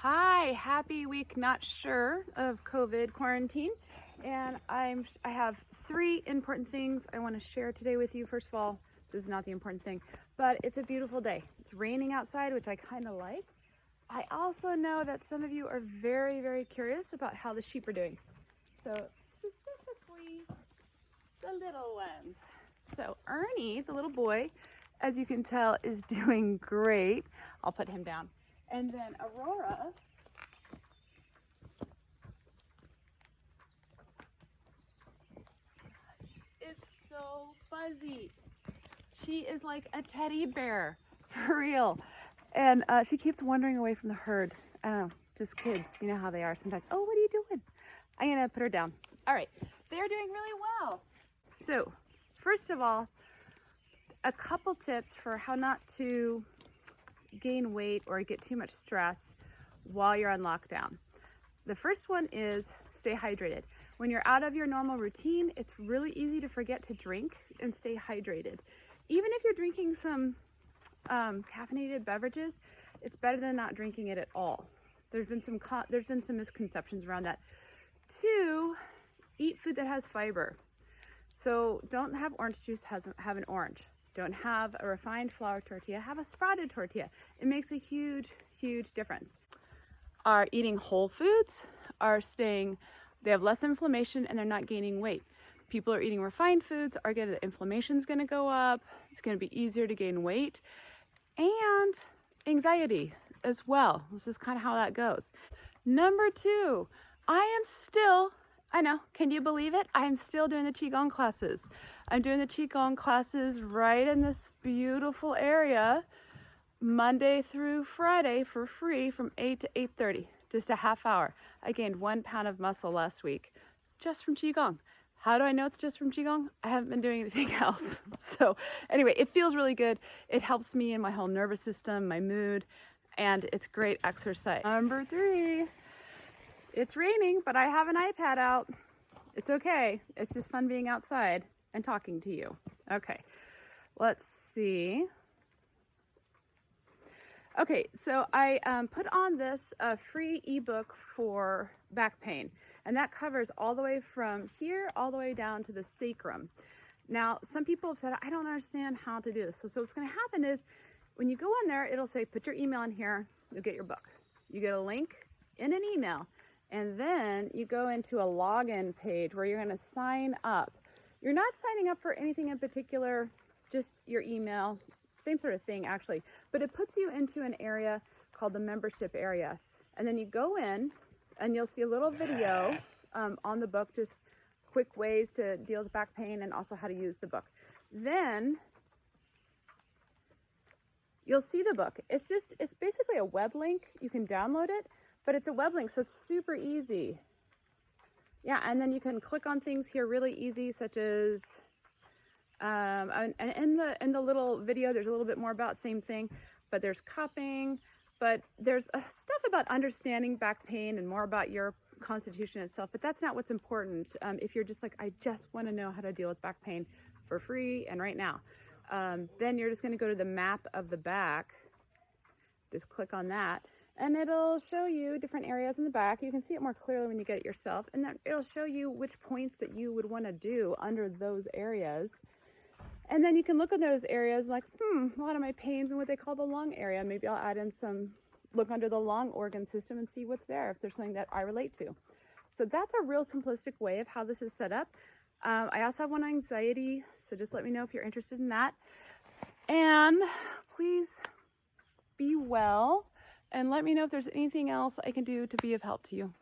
Hi, happy week, not sure of COVID quarantine. And I have three important things I want to share today with you. First of all, this is not the important thing, but it's a beautiful day. It's raining outside, which I kind of like. I also know that some of you are very, very curious about how the sheep are doing. So specifically, the little ones. So Ernie, the little boy, as you can tell, is doing great. I'll put him down. And then Aurora is so fuzzy. She is like a teddy bear, for real. And she keeps wandering away from the herd. I don't know, just kids, you know how they are sometimes. Oh, what are you doing? I'm gonna put her down. All right, they're doing really well. So, first of all, a couple tips for how not to gain weight or get too much stress while you're on lockdown. The first one is stay hydrated. When you're out of your normal routine, it's really easy to forget to drink and stay hydrated. Even if you're drinking some caffeinated beverages, it's better than not drinking it at all. There's been some misconceptions around that. 2, eat food that has fiber. So don't have orange juice, have an orange. Don't have a refined flour tortilla, have a sprouted tortilla. It makes a huge, huge difference. Are eating whole foods, they have less inflammation and they're not gaining weight. People are eating refined foods, the inflammation's gonna go up, it's gonna be easier to gain weight, and anxiety as well. This is kind of how that goes. Number 2, I know, can you believe it? I am still doing the Qigong classes. I'm doing the Qigong classes right in this beautiful area, Monday through Friday for free from 8 to 8:30, just a half hour. I gained 1 pound of muscle last week just from Qigong. How do I know it's just from Qigong? I haven't been doing anything else. So anyway, it feels really good. It helps me in my whole nervous system, my mood, and it's great exercise. Number 3, it's raining, but I have an iPad out. It's okay. It's just fun being outside and talking to you. Okay, let's see. Okay, so I put on this free ebook for back pain, and that covers all the way from here all the way down to the sacrum. Now, some people have said, I don't understand how to do this. So what's going to happen is when you go on there, it'll say, put your email in here, you'll get your book. You get a link in an email, and then you go into a login page where you're going to sign up. You're not signing up for anything in particular, just your email. Same sort of thing actually, but it puts you into an area called the membership area. And then you go in and you'll see a little video on the book, just quick ways to deal with back pain and also how to use the book. Then you'll see the book. It's basically a web link. You can download it, but it's a web link, so it's super easy. Yeah, and then you can click on things here really easy, such as and in the little video, there's a little bit more about same thing, but there's cupping, but there's stuff about understanding back pain and more about your constitution itself, but that's not what's important. If you're just like, I just want to know how to deal with back pain for free and right now, then you're just going to go to the map of the back, just click on that, and it'll show you different areas in the back. You can see it more clearly when you get it yourself, and then it'll show you which points that you would want to do under those areas. And then you can look at those areas like, a lot of my pains in what they call the lung area. Maybe I'll add in look under the lung organ system and see what's there, if there's something that I relate to. So that's a real simplistic way of how this is set up. I also have one on anxiety, so just let me know if you're interested in that. And please be well, and let me know if there's anything else I can do to be of help to you.